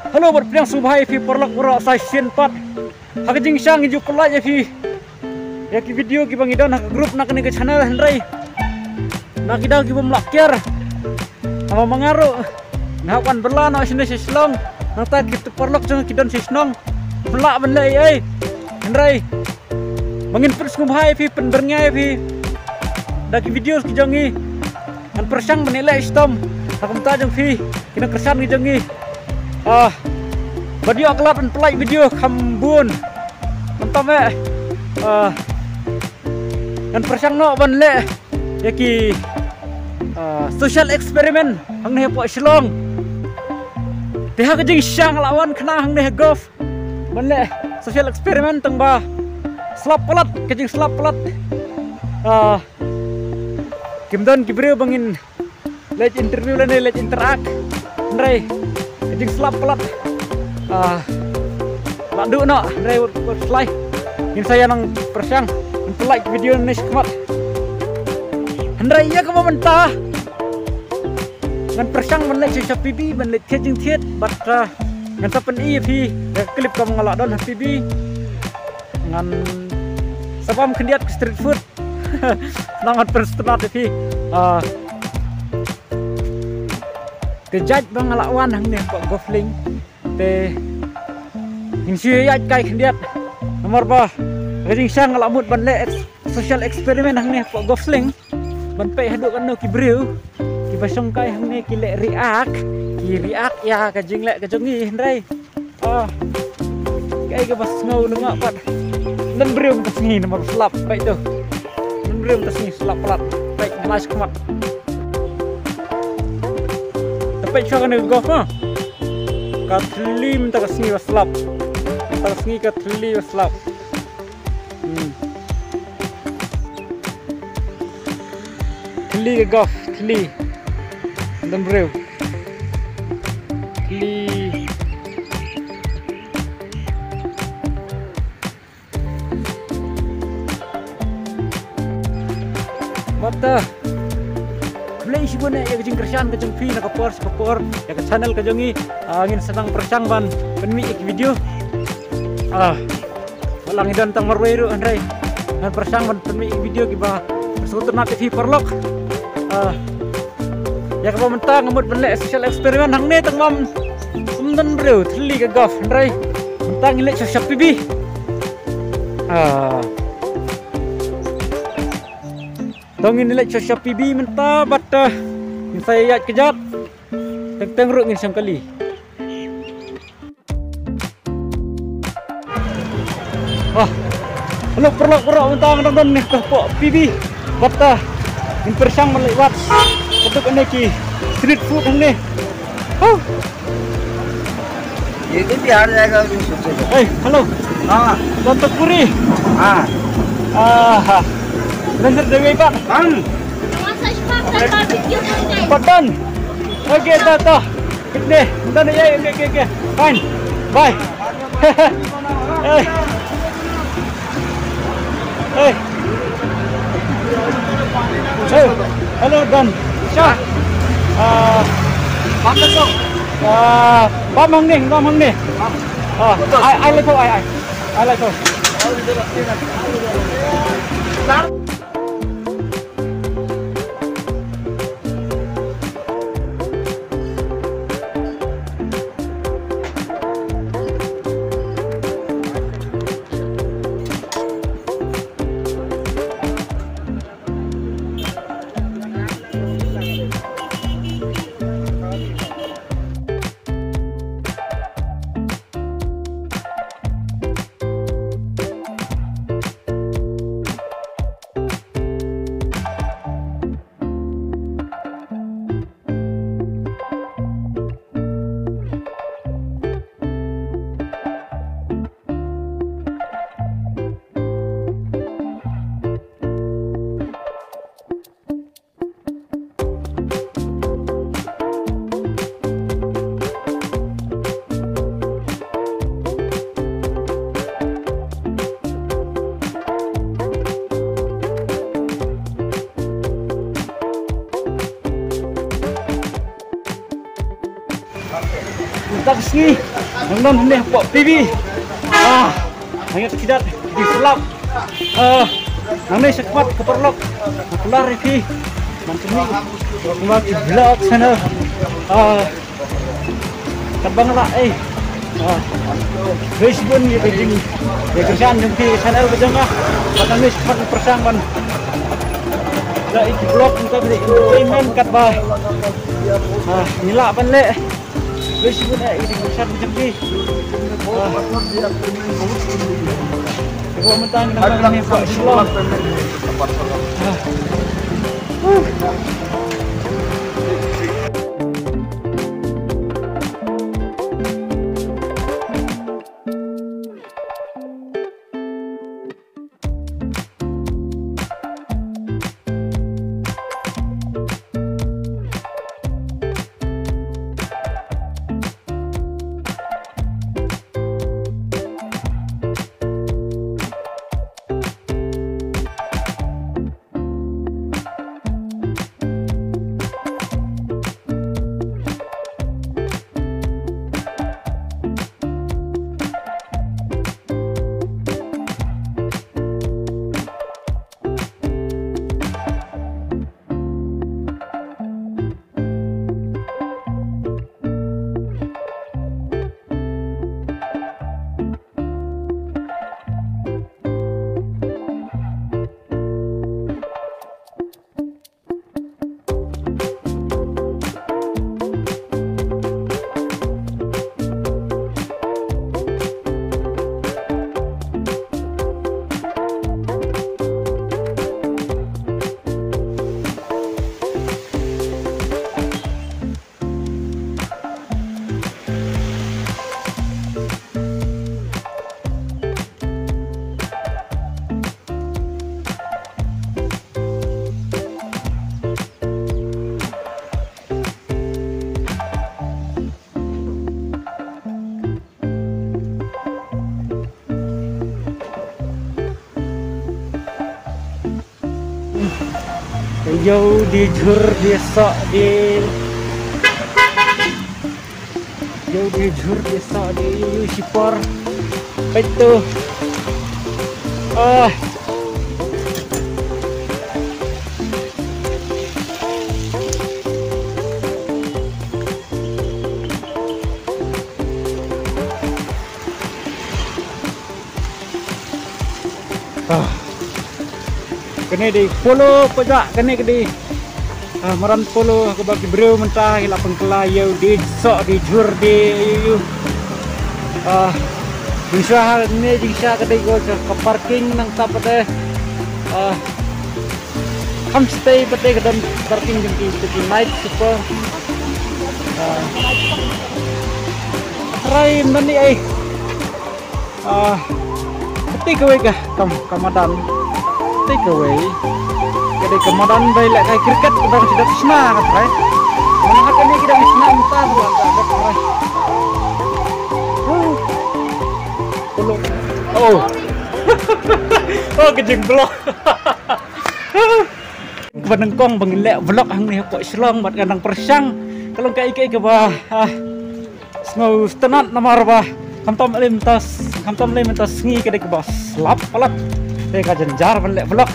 Halo berpiang subhai fi perlak pura sai sin pat. Hak jing sang ju pelaj fi. Ya ki video ki bangidon hak grup nak ni ke channel hendrai. Nak kita ki bom lakyar. Ama mangaru. Nak kan berla nak sini sislong. Nak ta kita perlak jang kidon sisnong. Pelak benlai ai. Hendrai. Bangin pers subhai fi penberngai fi. Dak video ki jangi. An persang menilai istom. Hak mta jang fi. Kina kersan ki jangi. Video kelap dan pelai video kambun mentame dan persang no ban le yaki social experiment hang ne po silong teha ka jing syang lawan kena hang ne golf ban le social experiment tang ba slap pelat ka jing slap pelat kimdon kibreu bangin let interview le let interact ndrai ka jing slap pelat bandu no dari slide ini saya nang persang untuk like video ini sekemat hendrai ya kamu mentah ngan persang menlek Shopee PB menlek jing thiet bat ngan tapen pi klip kamu ngalak don PB ngan sabam kendiat street food nangan persternat pi kejaj bang ngalakwan hang nih kok gofling te insi ya kai kendiat nomor bah gajing sang lamut ban le social experiment hang ne po gofling ban pe haduk kan no ki breu ki basong kai hang ne ki le react ya gajing le gajongi hendrai kai ke bas ngau nengak pat dan breu tas ni nomor slap baik tu dan breu tas ni slap plat baik nice kemat tapi jangan go ha katlim takasni waslap takasni katli waslap kli gaf kli dan brew kli mata play sibune ya kejing kersan kejing fi nak kapor ya ke channel kejongi angin senang persang ban penmi ik video walang idan tang marweru andrai dan persang ban penmi ik video kiba sutur nak fi perlok ya kamu mentang ngemut benlek social experiment hang ne tang mam sumdan bro thli ke gaf andrai mentang ilek Shopee PB tongin nilai Shopee PB mentah bata saya yat kejap teng ruk ngin kali halo perlak mentang dong nih po PB bata in persang melewat untuk neki street food ini itu biar jaga halo untuk puri Lanjut dewi pak. Patan. Oke tata. Ini, bentar ya. Oke. Fine. Bye. Halo Dan. Syah. Makan dong. Bamang nih. I like it. tak sengi nang ni pok TV hanya tidak di selap nang ni sekmat keperlok kelar review mancuni kemak vlog channel terbang lah Facebook ni begini ya kerjaan yang di channel berjangka pada ni sekmat persangan dah itu vlog untuk entertainment kat bah nilak balik Facebook ni ini kerjaan macam ni kalau mentang nak ni buat Islam jauh di jur desa di jauh di jur desa di Sipor itu kene di follow pojak kene di maran follow ke bagi bro mentah ila pengkelayau di sok di jur di bisa ni bisa kedai go ke parking nang tap pada homestay pada kedai parking di night super try nani ketika wega Ramadan take away jadi kemudian bayi lek kayak kriket kita sudah senang kan right mana kami kita senang entah buat ada right oh kejeng blog kebenengkong bangilek vlog hang ni kok Islam buat kandang persang kalau kayak ke bah semua tenat nomor bah kamtom lim tas ngi kedai ke bos lap palat teka jenjar balik vlog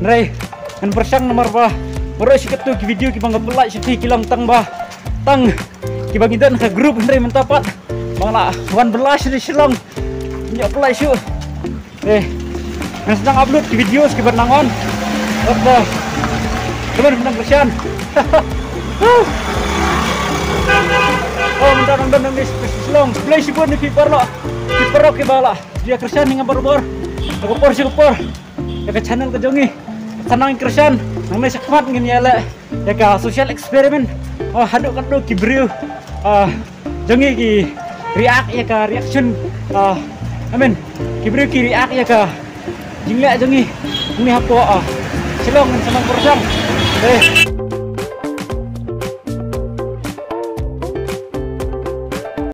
nrai dan persang nomor bah baru sikit tu video ki bangga pelak siti kilang tang bah tang ki bagi dan ke grup nrai mentapat bangla 11 di silong nyak pelak syu yang sedang upload video ki bernangon apa teman bintang persian oh mentang di silong play si pun di perlo ki bala dia kersian dengan baru Kepor ya ke channel ke jongi senang kersan nang mes kuat ngin ya le ya ka social experiment haduk kan do ki brio jongi ki react ya ka reaction amen ki brio ki react ya ka jinglek jongi ni hapo silong senang kersan